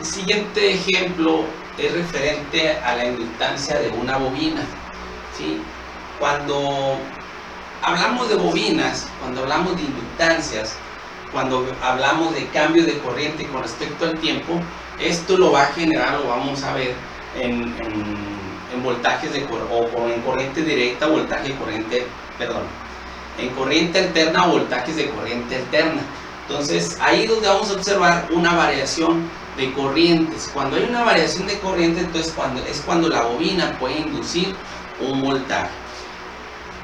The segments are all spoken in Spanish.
El siguiente ejemplo es referente a la inductancia de una bobina, ¿sí? Cuando hablamos de bobinas, cuando hablamos de inductancias, cuando hablamos de cambio de corriente con respecto al tiempo, esto lo va a generar, lo vamos a ver en voltajes o en corriente directa, voltaje de corriente, perdón, en corriente alterna o voltajes de corriente alterna. Entonces ahí es donde vamos a observar una variación de corrientes. Cuando hay una variación de corriente, entonces es cuando la bobina puede inducir un voltaje.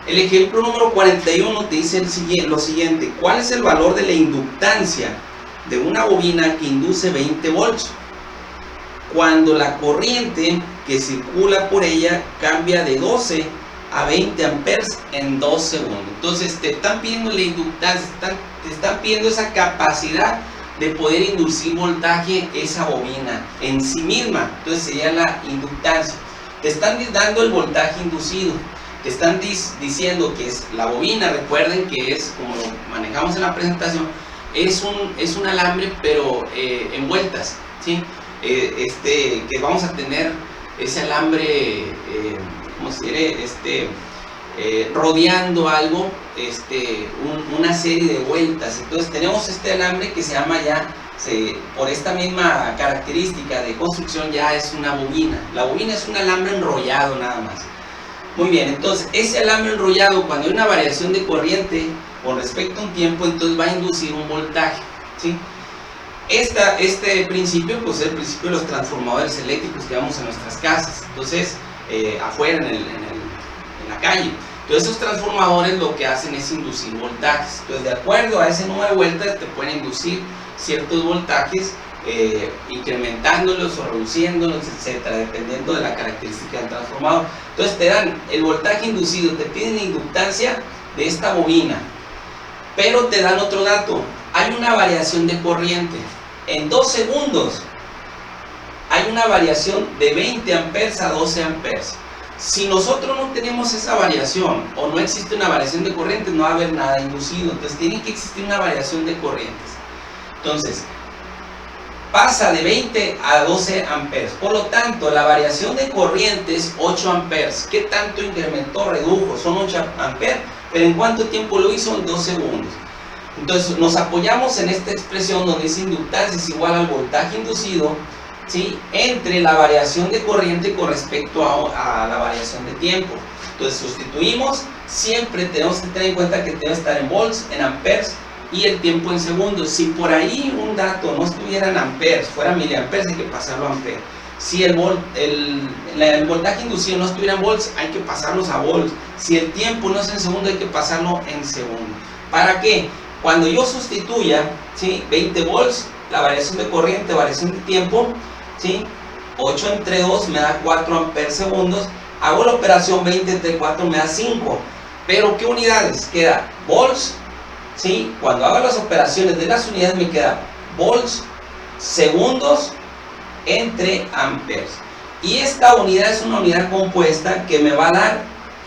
El ejemplo número 41 te dice lo siguiente: ¿cuál es el valor de la inductancia de una bobina que induce 20 volts? Cuando la corriente que circula por ella cambia de 12 a 20 amperes en 2 segundos. Entonces te están pidiendo la inductancia, te están pidiendo esa capacidad de poder inducir voltaje esa bobina en sí misma. Entonces sería la inductancia. Te están dando el voltaje inducido. Te están diciendo que es la bobina. Recuerden que es, como lo manejamos en la presentación, es un alambre pero en vueltas, ¿sí? Que vamos a tener ese alambre, ¿cómo se dice? Rodeando algo, una serie de vueltas. Entonces tenemos este alambre que se llama por esta misma característica de construcción, ya es una bobina. La bobina es un alambre enrollado nada más. Muy bien, entonces ese alambre enrollado, cuando hay una variación de corriente con respecto a un tiempo, entonces va a inducir un voltaje, ¿sí? Este principio, pues es el principio de los transformadores eléctricos que vemos en nuestras casas, entonces afuera en la calle. Entonces esos transformadores lo que hacen es inducir voltajes. Entonces de acuerdo a ese número de vueltas te pueden inducir ciertos voltajes, incrementándolos o reduciéndolos, etcétera, dependiendo de la característica del transformador. Entonces te dan el voltaje inducido, te piden la inductancia de esta bobina, pero te dan otro dato: hay una variación de corriente. En 2 segundos hay una variación de 20 amperes a 12 amperes. Si nosotros no tenemos esa variación o no existe una variación de corriente, no va a haber nada inducido. Entonces tiene que existir una variación de corrientes. Entonces pasa de 20 a 12 amperes. Por lo tanto, la variación de corriente es 8 amperes. ¿Qué tanto incrementó, redujo? Son 8 amperes, pero ¿en cuánto tiempo lo hizo? En 2 segundos. Entonces nos apoyamos en esta expresión donde dice inductancia es igual al voltaje inducido, ¿sí?, entre la variación de corriente con respecto a la variación de tiempo. Entonces sustituimos, siempre tenemos que tener en cuenta que debe estar en volts, en amperes y el tiempo en segundos. Si por ahí un dato no estuviera en amperes, fuera miliamperes, hay que pasarlo a amperes. Si el voltaje inducido no estuviera en volts, hay que pasarlos a volts. Si el tiempo no es en segundo, hay que pasarlo en segundo. ¿Para qué? Cuando yo sustituya, ¿sí?, 20 volts, la variación de corriente, variación de tiempo, ¿sí?, 8 entre 2 me da 4 amperes segundos. Hago la operación 20 entre 4 me da 5. Pero ¿qué unidades? Queda volts, ¿sí? Cuando hago las operaciones de las unidades me queda volts, segundos entre amperes. Y esta unidad es una unidad compuesta que me va a dar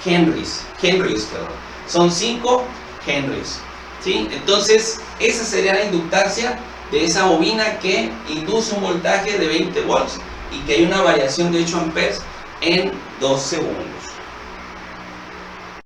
henrys, perdón. Son 5 henrys, ¿sí? Entonces esa sería la inductancia de esa bobina que induce un voltaje de 20 volts y que hay una variación de 8 amperes en 2 segundos.